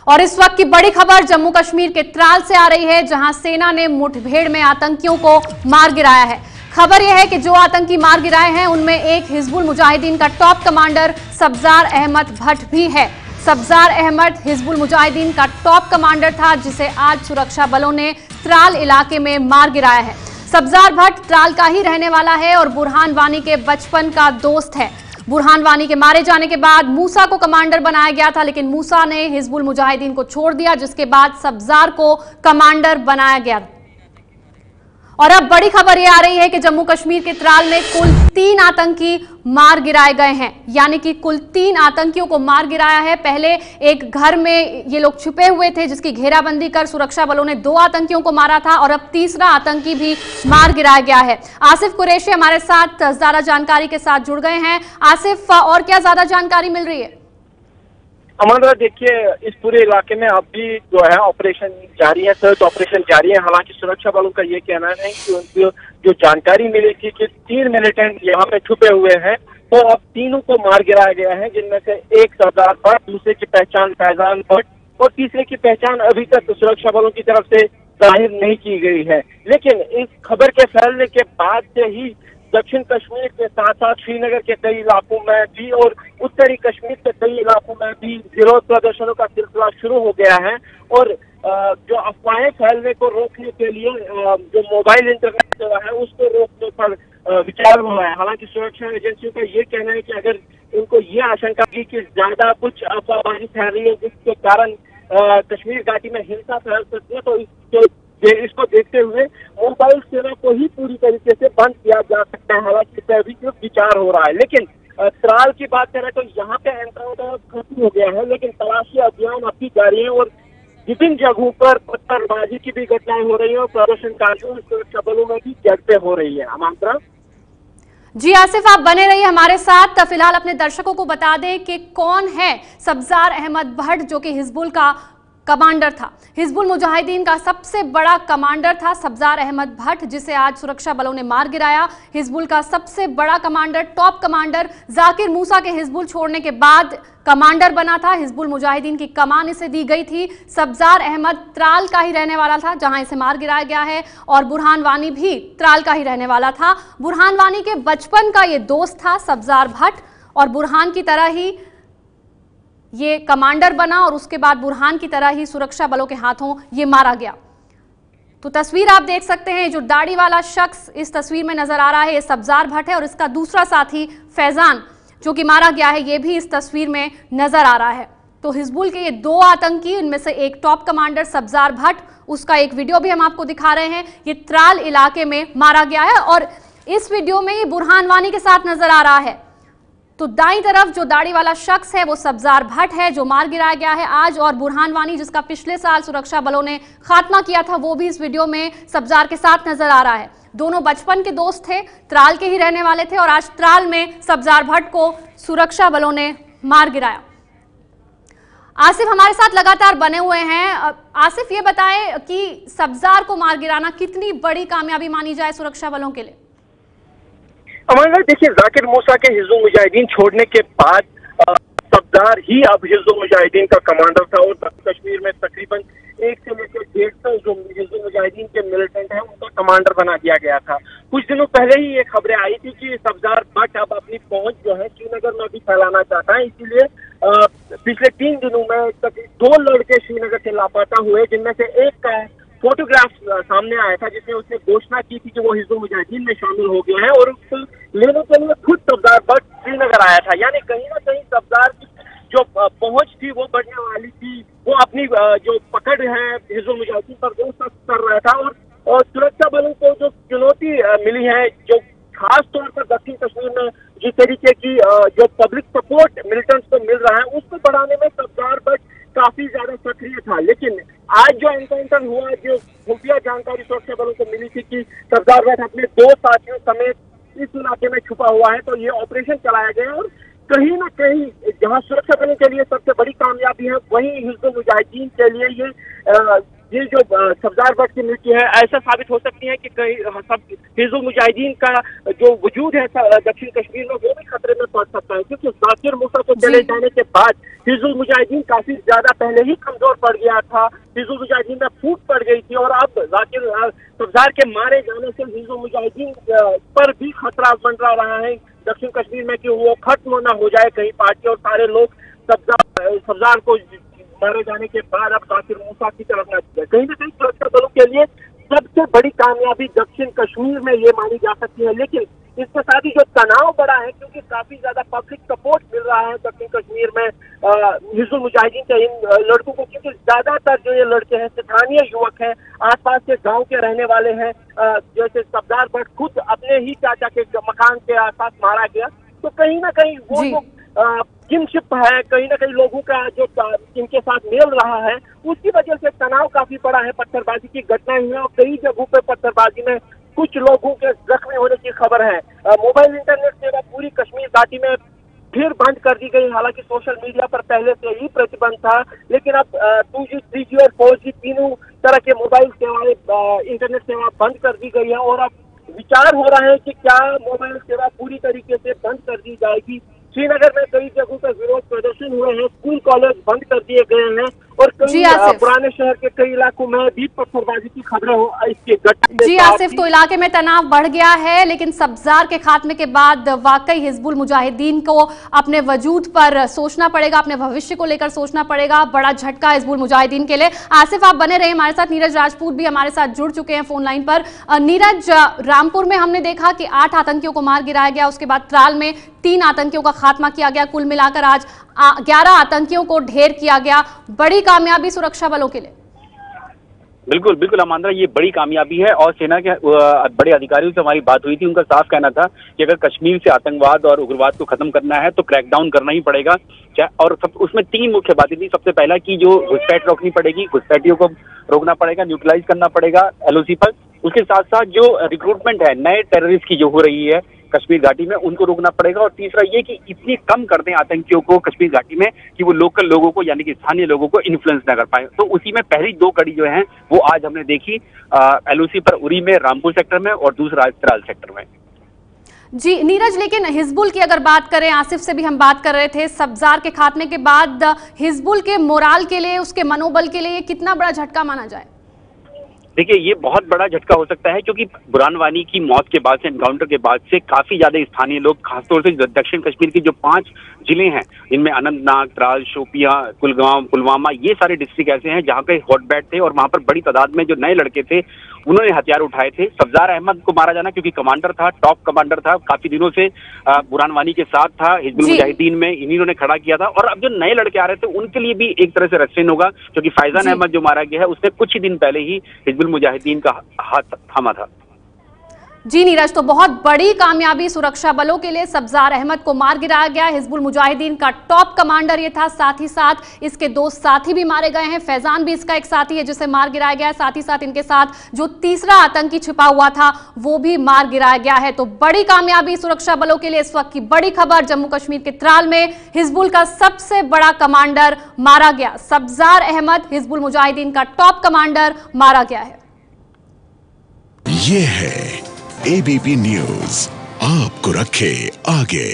और इस वक्त की बड़ी खबर जम्मू कश्मीर के त्राल से आ रही है, जहां सेना ने मुठभेड़ में आतंकियों को मार गिराया है। खबर यह है कि जो आतंकी मार गिराए हैं उनमें एक हिजबुल मुजाहिदीन का टॉप कमांडर सब्जार अहमद भट्ट भी है। सब्जार अहमद हिजबुल मुजाहिदीन का टॉप कमांडर था, जिसे आज सुरक्षा बलों ने त्राल इलाके में मार गिराया है। सब्जार भट्ट त्राल का ही रहने वाला है और बुरहान वानी के बचपन का दोस्त है। बुरहान वानी के मारे जाने के बाद मूसा को कमांडर बनाया गया था, लेकिन मूसा ने हिजबुल मुजाहिदीन को छोड़ दिया, जिसके बाद सब्जार को कमांडर बनाया गया। और अब बड़ी खबर यह आ रही है कि जम्मू कश्मीर के त्राल में कुल 3 आतंकी मार गिराए गए हैं, यानी कि कुल 3 आतंकियों को मार गिराया है। पहले एक घर में ये लोग छुपे हुए थे, जिसकी घेराबंदी कर सुरक्षा बलों ने 2 आतंकियों को मारा था और अब तीसरा आतंकी भी मार गिराया गया है। आसिफ कुरैशी हमारे साथ ज्यादा जानकारी के साथ जुड़ गए हैं। आसिफ, और क्या ज्यादा जानकारी मिल रही है? अमनरा, देखिए, इस पूरे इलाके में अब भी जो है ऑपरेशन जारी है, सर्च ऑपरेशन जारी है। हालांकि सुरक्षा बलों का ये कहना है कि उनकी जो जानकारी मिली थी कि 3 मिलिटेंट यहाँ पे छुपे हुए हैं, तो अब तीनों को मार गिराया गया है, जिनमें से एक सरदार भट्ट, दूसरे की पहचान फैजान भट्ट और तीसरे की पहचान अभी तक सुरक्षा बलों की तरफ से जाहिर नहीं की गई है। लेकिन इस खबर के फैलने के बाद से ही दक्षिण कश्मीर के साथ साथ श्रीनगर के कई इलाकों में भी और उत्तरी कश्मीर के कई इलाकों में भी विरोध प्रदर्शनों का सिलसिला शुरू हो गया है। और जो अफवाहें फैलने को रोकने के लिए जो मोबाइल इंटरनेट सेवा है उसको रोकने पर विचार हो रहा है। हालांकि सुरक्षा एजेंसियों का ये कहना है कि अगर उनको ये आशंका की कि ज्यादा कुछ अफवाहबाजी फैल रही है जिसके कारण कश्मीर घाटी में हिंसा फैल सकती है, तो इसको देखते हुए मोबाइल सेवा को ही पूरी तरीके से बंद किया जा सकता है। हालांकि इस पर भी विचार हो रहा है। लेकिन त्राल की बात करें तो यहाँ पे एनकाउंटर खत्म हो गया है, लेकिन तलाशी अभियान अब भी जारी है और विभिन्न जगहों पर पत्थरबाजी की भी घटनाएं हो रही है और प्रदर्शनकारियों और सुरक्षा बलों में भी झड़पें हो रही है। आमंत्रण जी आसिफ, आप बने रहिए हमारे साथ। फिलहाल अपने दर्शकों को बता दें कि कौन है सब्जार अहमद भट्ट, जो कि हिजबुल का कमांडर था। हिजबुल मुजाहिदीन का सबसे बड़ा कमांडर था सब्जार अहमद भट्ट, जिसे आज सुरक्षा बलों ने मार गिराया। हिजबुल का सबसे बड़ा commander, top commander Zakir Musa के हिजबुल छोड़ने के बाद कमांडर बना था। हिजबुल मुजाहिदीन की कमान इसे दी गई थी। सब्जार अहमद त्राल का ही रहने वाला था, जहां इसे मार गिराया गया है, और बुरहान वानी भी त्राल का ही रहने वाला था। बुरहान वानी के बचपन का ये दोस्त था सब्जार भट्ट, और बुरहान की तरह ही ये कमांडर बना और उसके बाद बुरहान की तरह ही सुरक्षा बलों के हाथों ये मारा गया। तो तस्वीर आप देख सकते हैं, जो दाढ़ी वाला शख्स इस तस्वीर में नजर आ रहा है, ये सब्जार भट्ट है और इसका दूसरा साथी फैजान जो कि मारा गया है, ये भी इस तस्वीर में नजर आ रहा है। तो हिजबुल के ये 2 आतंकी, इनमें से एक टॉप कमांडर सब्जार भट्ट, उसका एक वीडियो भी हम आपको दिखा रहे हैं, ये त्राल इलाके में मारा गया है और इस वीडियो में ये बुरहान वानी के साथ नजर आ रहा है। तो दाईं तरफ जो दाढ़ी वाला शख्स है वो सब्जार भट्ट है, जो मार गिराया गया है आज, और बुरहान वानी, जिसका पिछले साल सुरक्षा बलों ने खात्मा किया था, वो भी इस वीडियो में सब्जार के साथ नजर आ रहा है। दोनों बचपन के दोस्त थे, त्राल के ही रहने वाले थे और आज त्राल में सब्जार भट्ट को सुरक्षा बलों ने मार गिराया। आसिफ हमारे साथ लगातार बने हुए हैं। आसिफ, ये बताएं कि सब्जार को मार गिराना कितनी बड़ी कामयाबी मानी जाए सुरक्षा बलों के लिए? अमरनाथ, देखिए, जाकिर मूसा के हिजबुल मुजाहिदीन छोड़ने के बाद सब्जार ही अब हिजबुल मुजाहिदीन का कमांडर था और कश्मीर में तकरीबन 1 से लेकर 150 जो हिजबुल मुजाहिदीन के मिलिटेंट हैं उनका कमांडर बना दिया गया था। कुछ दिनों पहले ही ये खबरें आई थी कि सब्जार भट्ट अब अपनी पहुंच जो है श्रीनगर में भी फैलाना चाहता है। इसीलिए पिछले 3 दिनों में तक 2 लड़के श्रीनगर से लापता हुए, जिनमें से एक का फोटोग्राफ सामने आया था जिसमें उसने घोषणा की थी कि वो हिजबुल मुजाहिदीन में शामिल हो गया है और उसको लेने के लिए खुद सब्जार भट्ट श्रीनगर आया था। यानी कहीं ना कहीं सब्जार की जो पहुंच थी वो बढ़ने वाली थी। वो अपनी जो पकड़ है हिजबुल मुजाहिदीन पर वो सख्त कर रहा था और सुरक्षा बलों को जो चुनौती मिली है, जो खास तौर पर दक्षिण कश्मीर में जिस तरीके की जो पब्लिक सपोर्ट मिलिटेंट्स को मिल रहा है, उसको बढ़ाने में सब्जार भट्ट काफी ज्यादा सक्रिय था। लेकिन आज जो एनकाउंटर हुआ, जो खुफिया जानकारी सुरक्षा बलों को मिली थी कि सब्जार भट्ट अपने 2 साथियों समेत इस इलाके में छुपा हुआ है, तो ये ऑपरेशन चलाया गया और कहीं ना कहीं जहां सुरक्षा बलों के लिए सबसे बड़ी कामयाबी है, वहीं हिजबुल मुजाहिदीन के लिए ये जो सब्जार भट्ट की मृत्यु है ऐसा साबित हो सकती है कि कई सब हिजबुल मुजाहिदीन का जो वजूद है दक्षिण कश्मीर में वो भी खतरे में पड़ सकता है, क्योंकि जाकिर मूसा को चले जाने के बाद हिजबुल मुजाहिदीन काफी ज्यादा पहले ही कमजोर पड़ गया था, हिजबुल मुजाहिदीन में फूट पड़ गई थी, और अब जाकिर सब्जार के मारे जाने से हिजबुल मुजाहिदीन पर भी खतरा मंडरा रहा है दक्षिण कश्मीर में कि वो खत्म ना हो जाए कहीं पार्टी और सारे लोग सब्जार को मारे जाने के बाद अब जाकिर मूसा की तरफ न जाए। कहीं ना कहीं सुरक्षा बलों के लिए सबसे बड़ी कामयाबी दक्षिण कश्मीर में ये मानी जा सकती है, लेकिन इसके साथ ही जो तनाव बढ़ा है क्योंकि काफी ज्यादा पब्लिक सपोर्ट मिल रहा है दक्षिण कश्मीर में हिजबुल मुजाहिदीन के इन लड़कों को, क्योंकि ज्यादातर जो ये लड़के हैं स्थानीय युवक हैं, आसपास के गांव के रहने वाले हैं। जैसे सब्जार भट्ट खुद अपने ही चाचा के मकान के आसपास मारा गया, तो कहीं ना कहीं वो जो किनशिप है, कहीं ना कहीं लोगों का जो इनके साथ मेल रहा है, उसकी वजह से तनाव काफी बड़ा है। पत्थरबाजी की घटनाएं हुई और कई जगहों पर पत्थरबाजी में कुछ लोगों के जख्मी होने की खबर है। मोबाइल इंटरनेट सेवा पूरी कश्मीर घाटी में फिर बंद कर दी गई, हालांकि सोशल मीडिया पर पहले से ही प्रतिबंध था, लेकिन अब 2G, 3G और 4G तीनों तरह के मोबाइल सेवाएं, इंटरनेट सेवा बंद कर दी गई है, और अब विचार हो रहा है कि क्या मोबाइल सेवा पूरी तरीके से बंद कर दी जाएगी। श्रीनगर में कई जगहों पर विरोध प्रदर्शन हुए हैं, स्कूल कॉलेज बंद कर दिए गए हैं, और कई पुराने शहर के कई इलाकों में भी पत्थरबाजी की खबरें हो इसके घटने। जी आसिफ, तो इलाके में तनाव बढ़ गया है, लेकिन सब्जार के खात्मे के बाद वाकई हिजबुल मुजाहिदीन को अपने वजूद पर सोचना पड़ेगा, अपने भविष्य को लेकर सोचना पड़ेगा। बड़ा झटका हिजबुल मुजाहिदीन के लिए। आसिफ, आप बने रहे हमारे साथ। नीरज राजपूत भी हमारे साथ जुड़ चुके हैं फोन लाइन पर। नीरज, रामपुर में हमने देखा कि 8 आतंकियों को मार गिराया गया, उसके बाद त्राल में 3 आतंकियों का खात्मा किया गया, कुल मिलाकर आज 11 आतंकियों को ढेर किया गया। बड़ी कामयाबी सुरक्षा बलों के लिए। बिल्कुल बिल्कुल अमांद्रा, ये बड़ी कामयाबी है, और सेना के बड़े अधिकारियों से हमारी बात हुई थी, उनका साफ कहना था कि अगर कश्मीर से आतंकवाद और उग्रवाद को खत्म करना है तो क्रैकडाउन करना ही पड़ेगा। और उसमें 3 मुख्य बातें थी। सबसे पहला कि जो घुसपैठ रोकनी पड़ेगी, घुसपैठियों को रोकना पड़ेगा, न्यूट्रलाइज करना पड़ेगा LOC पर। उसके साथ साथ जो रिक्रूटमेंट है नए टेररिस्ट की जो हो रही है कश्मीर घाटी में, उनको रोकना पड़ेगा। और तीसरा ये कि इतनी कम कर दें आतंकियों को कश्मीर घाटी में कि वो लोकल लोगों को, यानी कि स्थानीय लोगों को इन्फ्लुएंस ना कर पाए। तो उसी में पहली 2 कड़ी जो हैं वो आज हमने देखी, LOC पर उरी में, रामपुर सेक्टर में, और दूसरा त्राल सेक्टर में। जी नीरज, लेकिन हिजबुल की अगर बात करें, आसिफ से भी हम बात कर रहे थे, सब्जार के खात्मे के बाद हिजबुल के मोराल के लिए, उसके मनोबल के लिए कितना बड़ा झटका माना जाए? देखिए, ये बहुत बड़ा झटका हो सकता है, क्योंकि बुरहान वानी की मौत के बाद से, एनकाउंटर के बाद से काफी ज्यादा स्थानीय लोग, खासतौर से दक्षिण कश्मीर के जो 5 जिले हैं, इनमें अनंतनाग, त्राल, शोपियां, कुलगाम, पुलवामा, ये सारे डिस्ट्रिक्ट ऐसे हैं जहां के हॉटबैट थे, और वहां पर बड़ी तादाद में जो नए लड़के थे उन्होंने हथियार उठाए थे। सब्जार अहमद को मारा जाना, क्योंकि कमांडर था, टॉप कमांडर था, काफी दिनों से बुरहान वानी के साथ था, हिजबुल मुजाहिदीन में इन्हीं ने खड़ा किया था। और अब जो नए लड़के आ रहे थे उनके लिए भी एक तरह से रेस्ट्रेन होगा, क्योंकि फैजान अहमद जो मारा गया है उसने कुछ ही दिन पहले ही हिजबुल मुजाहिदीन का हाथ थामा था। जी नीरज, तो बहुत बड़ी कामयाबी सुरक्षा बलों के लिए। सब्जार अहमद को मार गिराया गया, हिजबुल मुजाहिदीन का टॉप कमांडर ये था, साथ ही साथ इसके 2 साथी भी मारे गए हैं। फैजान भी इसका एक साथी है जिसे मार गिराया गया है, साथ ही साथ इनके साथ जो तीसरा आतंकी छिपा हुआ था वो भी मार गिराया गया है। तो बड़ी कामयाबी सुरक्षा बलों के लिए। इस वक्त की बड़ी खबर, जम्मू कश्मीर के त्राल में हिजबुल का सबसे बड़ा कमांडर मारा गया। सब्जार अहमद, हिजबुल मुजाहिदीन का टॉप कमांडर, मारा गया है। ये है ABP न्यूज, आपको रखे आगे।